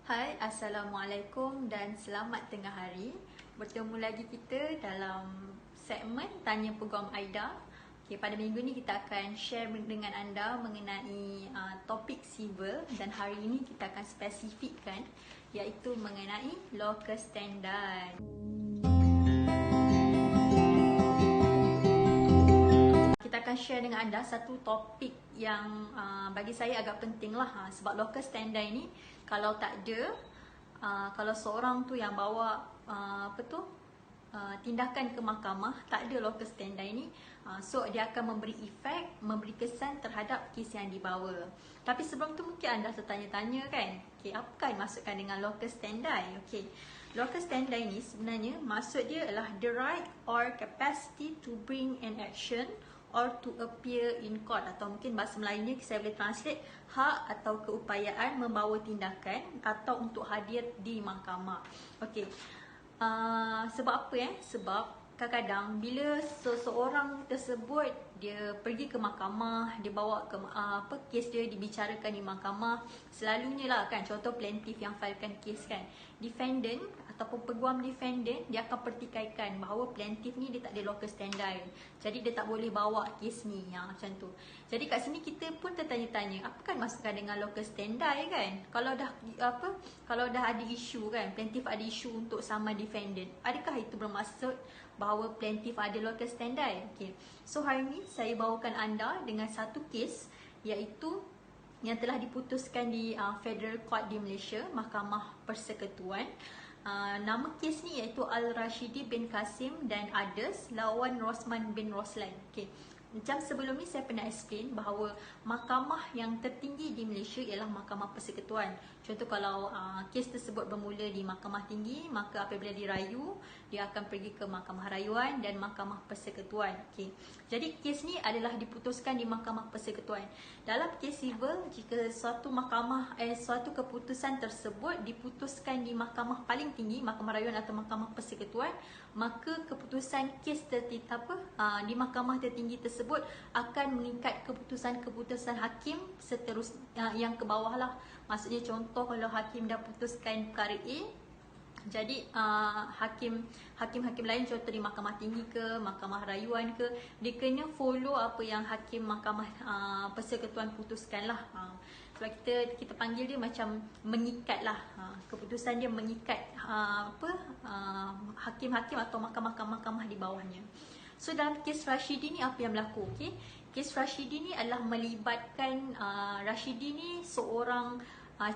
Hai, Assalamualaikum dan selamat tengah hari. Bertemu lagi kita dalam segmen Tanya Peguam Aida. Okay, pada minggu ni kita akan share dengan anda mengenai topik civil dan hari ini kita akan spesifikkan iaitu mengenai locus standi. Kita akan share dengan anda satu topik yang bagi saya agak penting lah, sebab locus standi ni kalau tak ada, kalau seorang tu yang bawa tindakan ke mahkamah, tak ada locus standi ni, so dia akan memberi efek, memberi kesan terhadap kes yang dibawa. Tapi sebelum tu mungkin anda tertanya-tanya kan, okay, apakah yang dimaksudkan dengan locus standi? Okay, locus standi ni sebenarnya maksud dia adalah the right or capacity to bring an action or to appear in court, atau mungkin bahasa Melayunya saya boleh translate hak atau keupayaan membawa tindakan atau untuk hadir di mahkamah. Okey. Sebab apa Sebab kadang-kadang bila seseorang tersebut dia pergi ke mahkamah, dia bawa ke kes dia dibicarakan di mahkamah, selalunya lah kan, contoh plaintiff yang filekan kes kan, defendant ataupun peguam defendant dia akan pertikaikan bahawa plaintiff ni dia tak ada locus standi, jadi dia tak boleh bawa kes ni, macam tu. Jadi kat sini kita pun tertanya-tanya, apakah maksudkan dengan locus standi kan? Kalau dah ada isu kan, plaintiff ada isu untuk sama defendant, adakah itu bermaksud bahawa plaintiff ada locus standi? Okay. So hari ni saya bawakan anda dengan satu kes iaitu yang telah diputuskan di Federal Court di Malaysia, Mahkamah Persekutuan. Nama kes ni iaitu Al-Rashidi bin Kasim dan others lawan Rosman bin Roslan. Okay. Macam sebelum ni saya pernah explain bahawa mahkamah yang tertinggi di Malaysia ialah Mahkamah Persekutuan. Contoh kalau kes tersebut bermula di Mahkamah Tinggi, maka apabila dirayu, dia akan pergi ke Mahkamah Rayuan dan Mahkamah Persekutuan. Okay. Jadi kes ni adalah diputuskan di Mahkamah Persekutuan. Dalam kes civil, jika suatu suatu keputusan tersebut diputuskan di mahkamah paling tinggi, Mahkamah Rayuan atau Mahkamah Persekutuan, maka keputusan kes di mahkamah tertinggi tersebut akan mengikat keputusan-keputusan hakim seterusnya yang ke bawah lah. Maksudnya contoh kalau hakim dah putuskan perkara A, jadi hakim-hakim lain contoh di Mahkamah Tinggi ke, Mahkamah Rayuan ke, dia kena follow apa yang hakim Mahkamah Persekutuan putuskan lah. Sebab kita panggil dia macam mengikat lah, keputusan dia mengikat hakim-hakim atau mahkamah-mahkamah di bawahnya. So dalam kes Rashidi ni apa yang berlaku? Okay? Kes Rashidi ni adalah melibatkan Rashidi ni seorang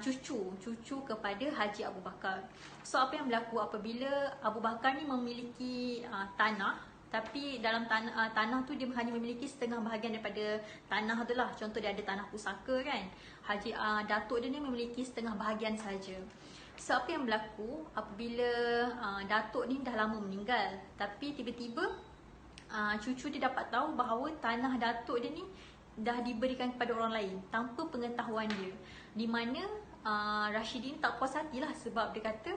cucu kepada Haji Abu Bakar. So apa yang berlaku apabila Abu Bakar ni memiliki tanah, tapi dalam tanah tu dia hanya memiliki setengah bahagian daripada tanah tu lah. Contoh dia ada tanah pusaka kan, datuk dia ni memiliki setengah bahagian saja. So apa yang berlaku apabila datuk ni dah lama meninggal, tapi tiba-tiba cucu dia dapat tahu bahawa tanah datuk dia ni dah diberikan kepada orang lain tanpa pengetahuan dia, di mana Rashidi ni tak puas hati lah, sebab dia kata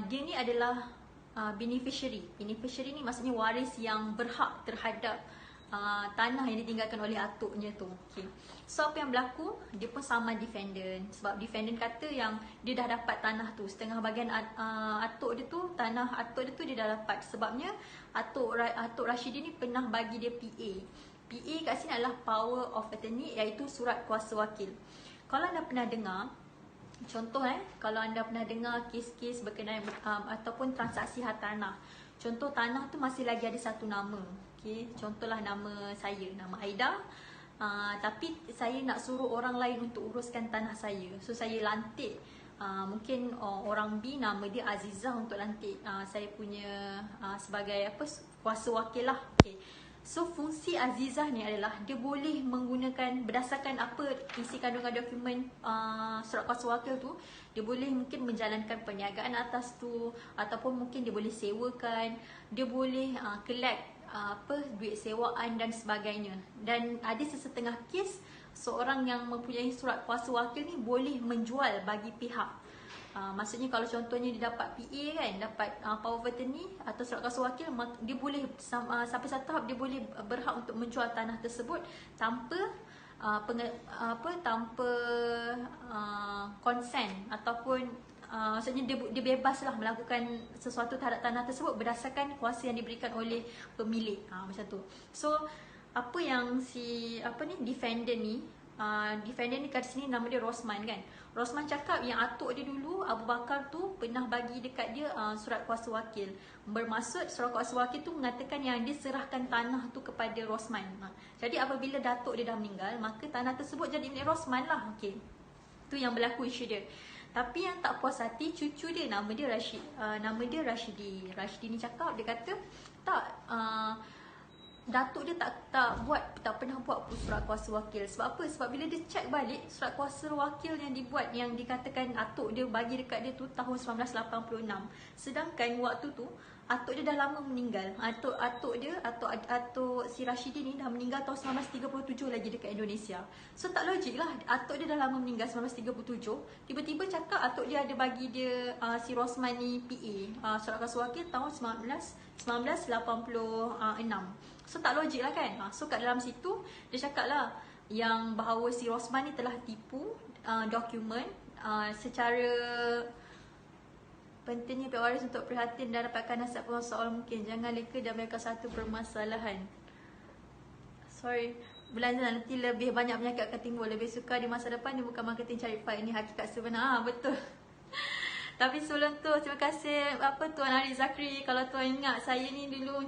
dia ni adalah beneficiary. Beneficiary ni maksudnya waris yang berhak terhadap tanah yang ditinggalkan oleh atuknya tu. Okay. So apa yang berlaku, dia pun sama defendant, sebab defendant kata yang dia dah dapat tanah tu, setengah bahagian atuk dia tu, tanah atuk dia tu dia dah dapat. Sebabnya atuk Rashidi ni pernah bagi dia PA. PA kat sini adalah power of attorney, iaitu surat kuasa wakil. Kalau anda pernah dengar, contoh kalau anda pernah dengar kes-kes berkenaan ataupun transaksi hartanah, contoh tanah tu masih lagi ada satu nama. Okay. Contohlah nama saya, nama Aida, tapi saya nak suruh orang lain untuk uruskan tanah saya. So saya lantik mungkin orang B, nama dia Azizah, untuk lantik saya punya sebagai kuasa wakil lah. Okay. So fungsi Azizah ni adalah dia boleh menggunakan berdasarkan apa isi kandungan dokumen surat kuasa wakil tu, dia boleh mungkin menjalankan perniagaan atas tu, ataupun mungkin dia boleh sewakan, dia boleh collect duit sewaan dan sebagainya. Dan ada sesetengah kes seorang yang mempunyai surat kuasa wakil ni boleh menjual bagi pihak. Maksudnya kalau contohnya dia dapat PA kan, dapat power of attorney atau surat kuasa wakil, dia boleh sampai satu tahap dia boleh berhak untuk menjual tanah tersebut tanpa tanpa consent ataupun maksudnya dia bebas lah melakukan sesuatu terhadap tanah tersebut berdasarkan kuasa yang diberikan oleh pemilik, macam tu. So apa yang defendant ni kat sini nama dia Rosman kan. Rosman cakap yang atuk dia dulu, Abu Bakar tu pernah bagi dekat dia surat kuasa wakil. Bermaksud surat kuasa wakil tu mengatakan yang dia serahkan tanah tu kepada Rosman. Jadi apabila datuk dia dah meninggal, maka tanah tersebut jadi milik Rosman lah. Okey. Tu yang berlaku isu dia. Tapi yang tak puas hati cucu dia, nama dia Rashidi. Rashidi ni cakap, dia kata tak, datuk dia tak pernah buat surat kuasa wakil. Sebab apa? Sebab bila dia check balik surat kuasa wakil yang dibuat, yang dikatakan atuk dia bagi dekat dia tu tahun 1986. Sedangkan waktu tu atuk dia dah lama meninggal. Atuk si Rashidi ni dah meninggal tahun 1937 lagi dekat Indonesia. So tak logik lah, atuk dia dah lama meninggal 1937, tiba-tiba cakap atuk dia ada bagi dia si Rosman ni PA, surat kuasa wakil tahun 1986. So tak logik lah kan. So kat dalam situ dia cakap lah yang bahawa si Rosman ni telah tipu dokumen secara pentingnya pihak waris untuk prihatin dan dapatkan nasib soal mungkin. Jangan leka dan mereka satu permasalahan. Sorry, belanja nanti lebih banyak penyakit akan timbul. Lebih suka di masa depan, dia bukan marketing cari fight. Ini hakikat sebenar. Betul. Tapi sebelum tu, terima kasih Tuan Arif Zakri. Kalau Tuan ingat, saya ni dulu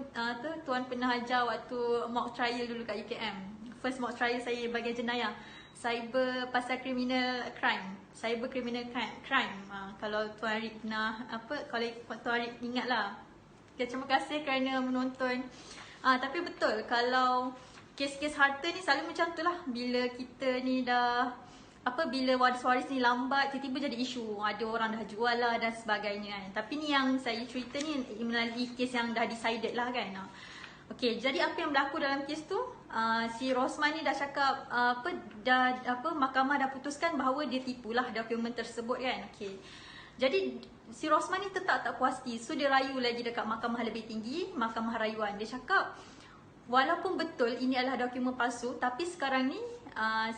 Tuan pernah ajar waktu mock trial dulu kat UKM. First mock trial saya bagian jenayah, cyber pasal criminal crime, cyber criminal crime. Kalau Tuan Arif pernah kalau Tuan Arif ingat lah. Okay, terima kasih kerana menonton. Tapi betul, kalau kes-kes harta ni selalu macam tu lah. Bila kita ni dah bila waris-waris ni lambat, tiba-tiba jadi isu, ada orang dah jual lah dan sebagainya kan. Tapi ni yang saya cerita ni melalui kes yang dah decided lah kan. Okey, jadi apa yang berlaku dalam kes tu, si Rosman ni dah cakap mahkamah dah putuskan bahawa dia tipulah dokumen tersebut kan. Okey, jadi si Rosman ni tetap tak puas hati. So dia rayu lagi dekat mahkamah lebih tinggi, mahkamah rayuan. Dia cakap walaupun betul ini adalah dokumen palsu, tapi sekarang ni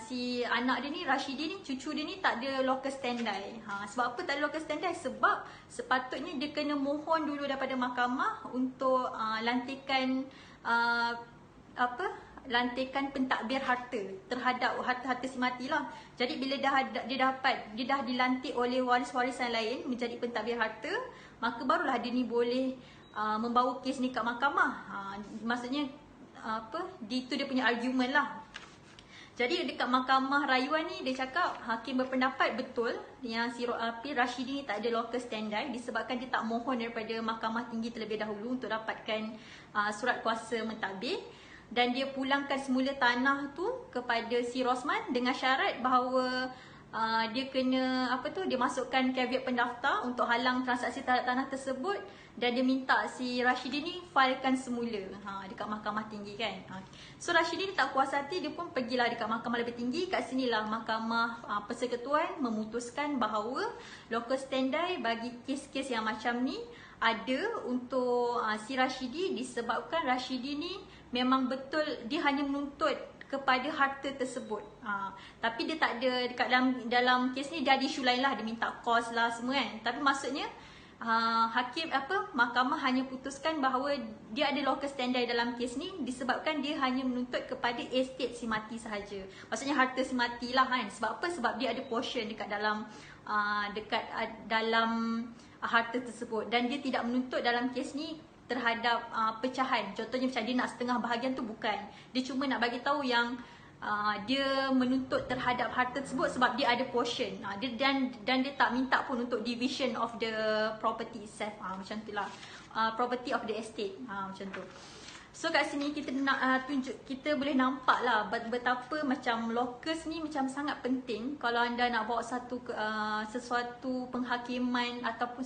si anak dia ni, Rashidi ni, cucu dia ni tak ada locus standi. Sebab apa tak ada locus standi? Sebab sepatutnya dia kena mohon dulu daripada mahkamah untuk lantikan lantikan pentadbir harta terhadap harta si mati lah. Jadi bila dia dah dilantik oleh waris-warisan lain menjadi pentadbir harta, maka barulah dia ni boleh membawa kes ni kat mahkamah. Maksudnya itu dia punya argument lah. Jadi dekat mahkamah rayuan ni dia cakap hakim berpendapat betul yang si Rashidi ni tak ada locus standi disebabkan dia tak mohon daripada mahkamah tinggi terlebih dahulu untuk dapatkan surat kuasa mentadbir, dan dia pulangkan semula tanah tu kepada si Rosman dengan syarat bahawa dia kena dia masukkan caveat pendaftar untuk halang transaksi terhadap tanah tersebut, dan dia minta si Rashidi ni filekan semula dekat mahkamah tinggi kan. So Rashidi ni tak puas hati, dia pun pergilah dekat mahkamah lebih tinggi. Kat sinilah mahkamah persekutuan memutuskan bahawa locus standi bagi kes-kes yang macam ni ada untuk si Rashidi, disebabkan Rashidi ni memang betul dia hanya menuntut kepada harta tersebut. Tapi dia tak ada dekat dalam kes ni, dia ada isu lain lah, dia minta kos lah semua kan. Tapi maksudnya mahkamah hanya putuskan bahawa dia ada locus standi dalam kes ni disebabkan dia hanya menuntut kepada estate si mati sahaja. Maksudnya harta si mati lah kan. Sebab apa? Sebab dia ada portion dekat dalam harta tersebut, dan dia tidak menuntut dalam kes ni terhadap pecahan. Contohnya macam dia nak setengah bahagian tu, bukan. Dia cuma nak bagi tahu yang dia menuntut terhadap harta tersebut sebab dia ada portion. Dan dia tak minta pun untuk division of the property itself. Macam tu lah. Property of the estate. Macam tu. So kat sini kita nak kita boleh nampak lah betapa macam locus ni macam sangat penting kalau anda nak bawa sesuatu penghakiman ataupun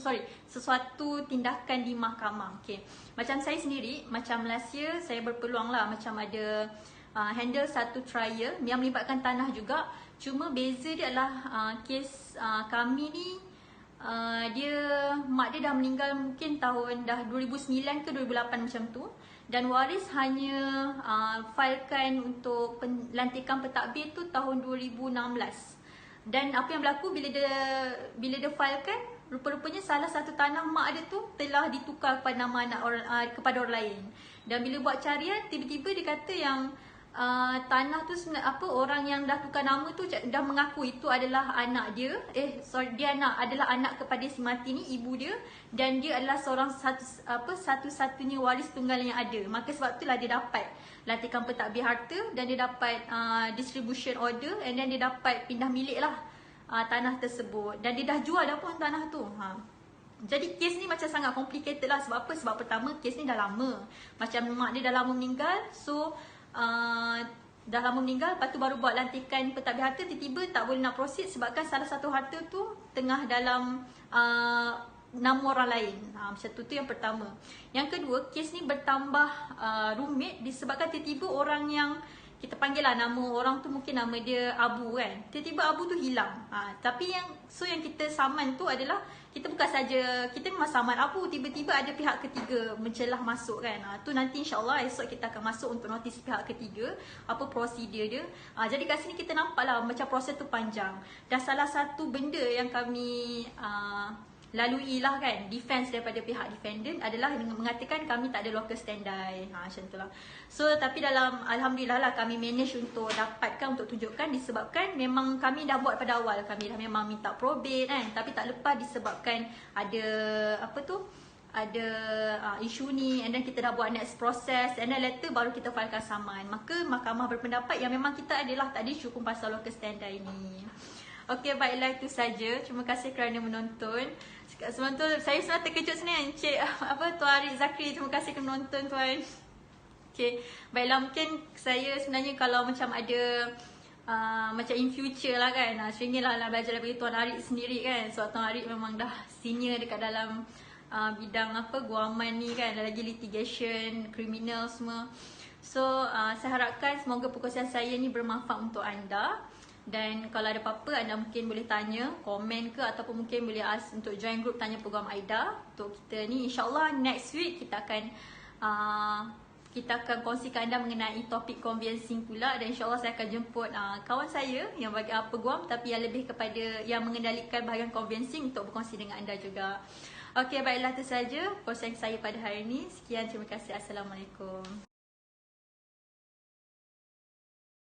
sesuatu tindakan di mahkamah. Okay. Macam saya sendiri, macam Malaysia, saya berpeluang lah macam ada handle satu trial yang melibatkan tanah juga. Cuma beza dia adalah kes kami ni mak dia dah meninggal mungkin tahun dah 2009 ke 2008 macam tu. dan waris hanya filekan untuk lantikan pentadbir tu tahun 2016. Dan apa yang berlaku bila dia filekan, rupa-rupanya salah satu tanah mak dia tu telah ditukar kepada nama anak orang, kepada orang lain. Dan bila buat carian, tiba-tiba dia kata yang tanah tu sebenarnya orang yang dah tukar nama tu dah mengaku itu adalah anak dia. Dia adalah anak kepada si mati ni, ibu dia, dan dia adalah seorang satu-satunya waris tunggal yang ada. Maka sebab itulah dia dapat lantikan pentadbir harta, dan dia dapat distribution order, and then dia dapat pindah milik lah tanah tersebut, dan dia dah jual dah pun tanah tu. Jadi kes ni macam sangat complicated lah. Sebab apa? Sebab pertama, kes ni dah lama. Macam mak dia dah lama meninggal, so dah lama meninggal, lepas tu baru buat lantikan pentadbir harta, tiba-tiba tak boleh nak proceed sebabkan salah satu harta tu tengah dalam nama orang lain. Macam tu yang pertama. Yang kedua, kes ni bertambah rumit disebabkan tiba-tiba orang yang kita panggil lah nama orang tu, mungkin nama dia Abu kan, tiba-tiba Abu tu hilang. Tapi yang kita saman tu adalah, kita bukan saja, kita memang saman Abu, tiba-tiba ada pihak ketiga mencelah masuk kan. Tu nanti insyaAllah esok kita akan masuk untuk notis pihak ketiga, apa prosedur dia. Jadi kat sini kita nampak lah macam proses tu panjang. Dan salah satu benda yang kami lalui lah kan, defense daripada pihak defendant adalah mengatakan kami tak ada local standby. Macam tu lah. So tapi dalam, Alhamdulillah lah, kami manage untuk dapatkan, untuk tunjukkan, disebabkan memang kami dah buat pada awal. Kami dah memang minta probate kan, tapi tak lepas disebabkan ada ada isu ni, and then kita dah buat next process, and then later baru kita filekan saman. Maka mahkamah berpendapat yang memang kita adalah tak ada isu pun pasal local standby ni. Okey, baiklah, itu saja. Terima kasih kerana menonton. Sebelum tu saya sebenarnya terkejut sebenarnya, Encik Tuan Arik Zakri, terima kasih kerana menonton tuan. Okey, baiklah, mungkin saya sebenarnya kalau macam ada macam in future lah kan, seringinlah belajar daripada Tuan Arik sendiri kan. Sebab Tuan Arik memang dah senior dekat dalam bidang guaman ni kan, lagi litigation, criminal semua. So saya harapkan semoga perkongsian saya ni bermanfaat untuk anda. Dan kalau ada apa-apa, anda mungkin boleh tanya, komen ke, ataupun mungkin boleh ask untuk join group Tanya Peguam Aida. Untuk kita ni, insyaAllah next week kita akan kongsikan anda mengenai topik conveyancing pula. Dan insyaAllah saya akan jemput kawan saya yang bagi peguam, tapi yang lebih kepada yang mengendalikan bahagian conveyancing untuk berkongsi dengan anda juga. Okey, baiklah, itu saja perkongsian saya pada hari ini. Sekian, terima kasih. Assalamualaikum.